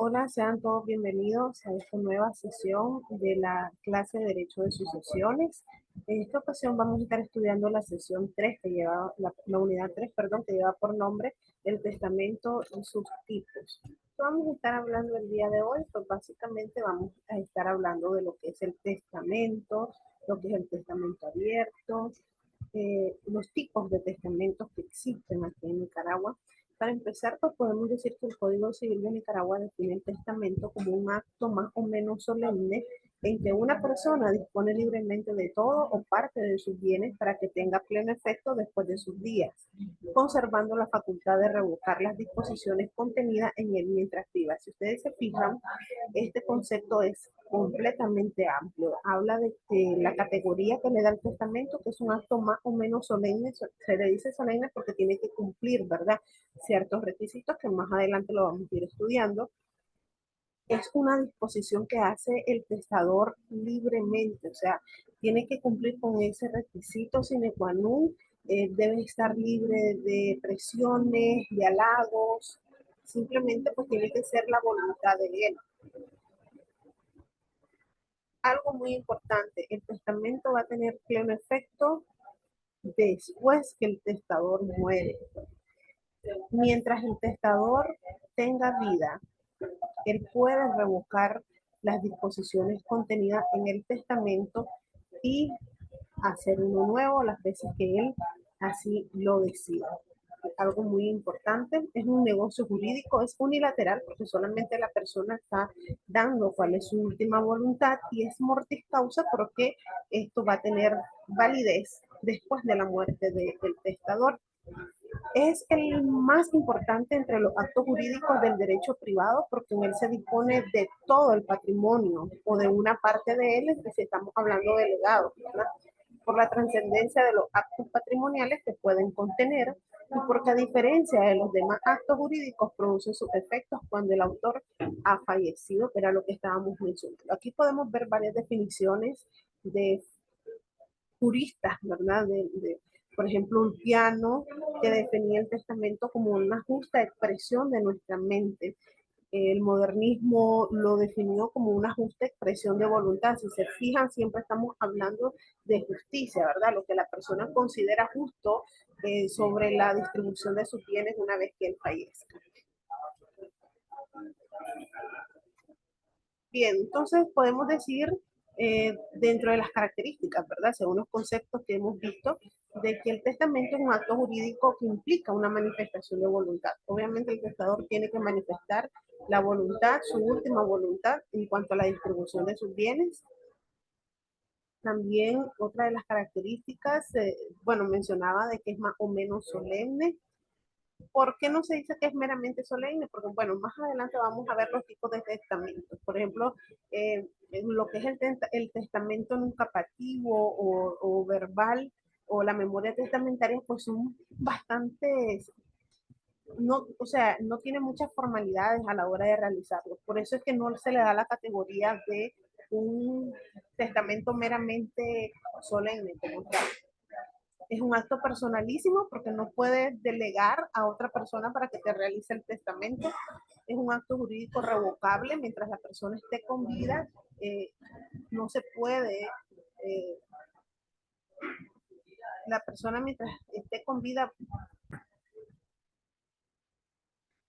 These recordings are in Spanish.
Hola, sean todos bienvenidos a esta nueva sesión de la clase de Derecho de Sucesiones. En esta ocasión vamos a estar estudiando la sesión 3 que lleva, la unidad 3, perdón, que lleva por nombre el testamento y sus tipos. Vamos a estar hablando el día de hoy, pues básicamente vamos a estar hablando de lo que es el testamento, lo que es el testamento abierto, los tipos de testamentos que existen aquí en Nicaragua. Para empezar, pues podemos decir que el Código Civil de Nicaragua define el testamento como un acto más o menos solemne en que una persona dispone libremente de todo o parte de sus bienes para que tenga pleno efecto después de sus días, conservando la facultad de revocar las disposiciones contenidas en él mientras viva. Si ustedes se fijan, este concepto es completamente amplio. Habla de la categoría que le da el testamento, que es un acto más o menos solemne. Se le dice solemne porque tiene que cumplir, ¿verdad?, ciertos requisitos que más adelante lo vamos a ir estudiando. Es una disposición que hace el testador libremente, o sea, tiene que cumplir con ese requisito sine qua non, debe estar libre de presiones, de halagos, simplemente pues tiene que ser la voluntad de él. Algo muy importante, el testamento va a tener pleno efecto después que el testador muere. Mientras el testador tenga vida, él puede revocar las disposiciones contenidas en el testamento y hacer uno nuevo las veces que él así lo decida. Algo muy importante, es un negocio jurídico, es unilateral porque solamente la persona está dando cuál es su última voluntad y es mortis causa porque esto va a tener validez después de la muerte del testador. Es el más importante entre los actos jurídicos del derecho privado porque en él se dispone de todo el patrimonio o de una parte de él, es decir, estamos hablando de legados, ¿verdad?, por la trascendencia de los actos patrimoniales que pueden contener y porque a diferencia de los demás actos jurídicos producen sus efectos cuando el autor ha fallecido, que era lo que estábamos mencionando. Aquí podemos ver varias definiciones de juristas, ¿verdad? Por ejemplo, Ulpiano, que definía el testamento como una justa expresión de nuestra mente. El modernismo lo definió como una justa expresión de voluntad. Si se fijan, siempre estamos hablando de justicia, ¿verdad? Lo que la persona considera justo sobre la distribución de sus bienes una vez que él fallezca. Bien, entonces podemos decir dentro de las características, ¿verdad?, según los conceptos que hemos visto, de que el testamento es un acto jurídico que implica una manifestación de voluntad. Obviamente el testador tiene que manifestar la voluntad, su última voluntad en cuanto a la distribución de sus bienes. También otra de las características, bueno, mencionaba de que es más o menos solemne. ¿Por qué no se dice que es meramente solemne? Porque, bueno, más adelante vamos a ver los tipos de testamentos. Por ejemplo, lo que es el testamento nuncapativo o verbal o la memoria testamentaria, pues son bastantes, no, o sea, no tiene muchas formalidades a la hora de realizarlo. Por eso es que no se le da la categoría de un testamento meramente solemne como tal. Es un acto personalísimo porque no puedes delegar a otra persona para que te realice el testamento. Es un acto jurídico revocable mientras la persona esté con vida. eh, no se puede, eh, la persona mientras esté con vida,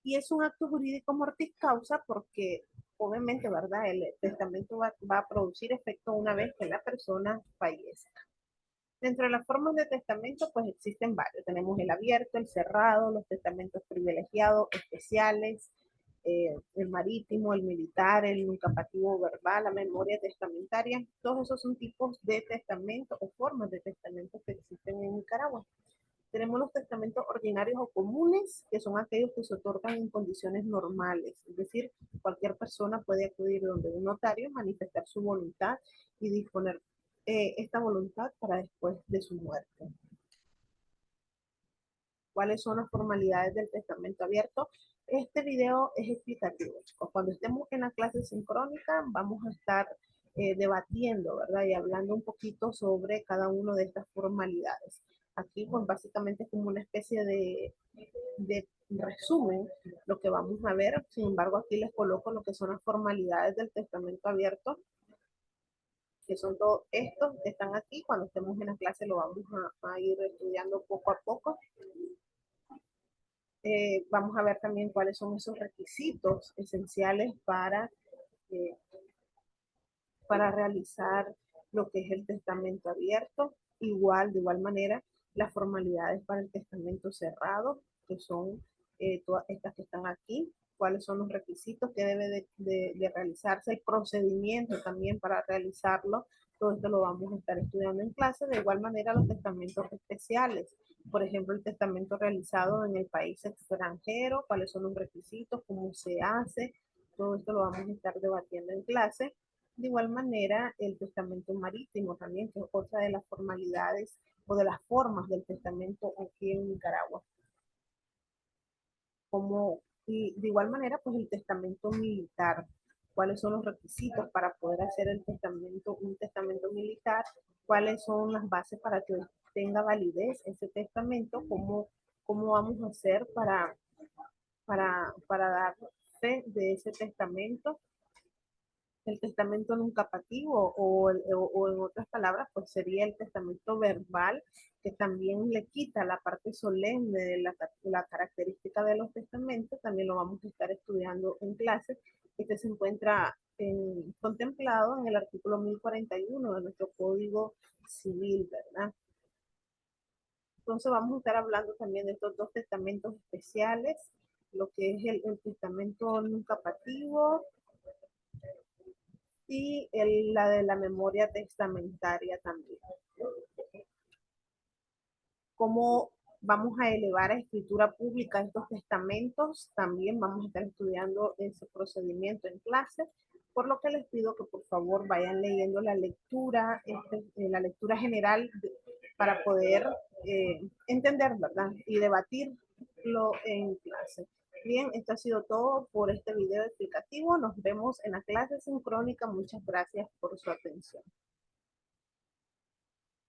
y es un acto jurídico mortis causa porque obviamente, ¿verdad?, el testamento va a producir efecto una vez que la persona fallezca. Dentro de las formas de testamento, pues existen varios. Tenemos el abierto, el cerrado, los testamentos privilegiados, especiales, el marítimo, el militar, el nuncapativo verbal, la memoria testamentaria. Todos esos son tipos de testamento o formas de testamento que existen en Nicaragua. Tenemos los testamentos ordinarios o comunes, que son aquellos que se otorgan en condiciones normales. Es decir, cualquier persona puede acudir donde un notario, manifestar su voluntad y disponer esta voluntad para después de su muerte. ¿Cuáles son las formalidades del testamento abierto? Este video es explicativo, chicos. Cuando estemos en la clase sincrónica, vamos a estar debatiendo, ¿verdad?, y hablando un poquito sobre cada una de estas formalidades. Aquí pues básicamente es como una especie de resumen lo que vamos a ver. Sin embargo, aquí les coloco lo que son las formalidades del testamento abierto, que son todos estos que están aquí. Cuando estemos en la clase lo vamos a ir estudiando poco a poco. Vamos a ver también cuáles son esos requisitos esenciales eh, para realizar lo que es el testamento abierto. Igual, de igual manera, las formalidades para el testamento cerrado, que son todas estas que están aquí, cuáles son los requisitos que debe de realizarse, el procedimiento también para realizarlo. Todo esto lo vamos a estar estudiando en clase. De igual manera, los testamentos especiales, por ejemplo, el testamento realizado en el país extranjero, cuáles son los requisitos, cómo se hace, todo esto lo vamos a estar debatiendo en clase. De igual manera, el testamento marítimo también, que es otra de las formalidades o de las formas del testamento aquí en Nicaragua. Como, y de igual manera, pues el testamento militar, cuáles son los requisitos para poder hacer el testamento, un testamento militar, cuáles son las bases para que tenga validez ese testamento, cómo vamos a hacer para dar fe de ese testamento. El testamento nunca pasivo o en otras palabras, pues sería el testamento verbal, que también le quita la parte solemne de la característica de los testamentos. También lo vamos a estar estudiando en clase. Este se encuentra contemplado en el artículo 1041 de nuestro Código Civil, ¿verdad? Entonces vamos a estar hablando también de estos dos testamentos especiales, lo que es el testamento nunca pasivo y la de la memoria testamentaria también. Cómo vamos a elevar a escritura pública estos testamentos, también vamos a estar estudiando ese procedimiento en clase, por lo que les pido que por favor vayan leyendo la lectura general para poder entender, ¿verdad? Y debatirlo en clase. Bien, esto ha sido todo por este video explicativo. Nos vemos en la clase sincrónica. Muchas gracias por su atención.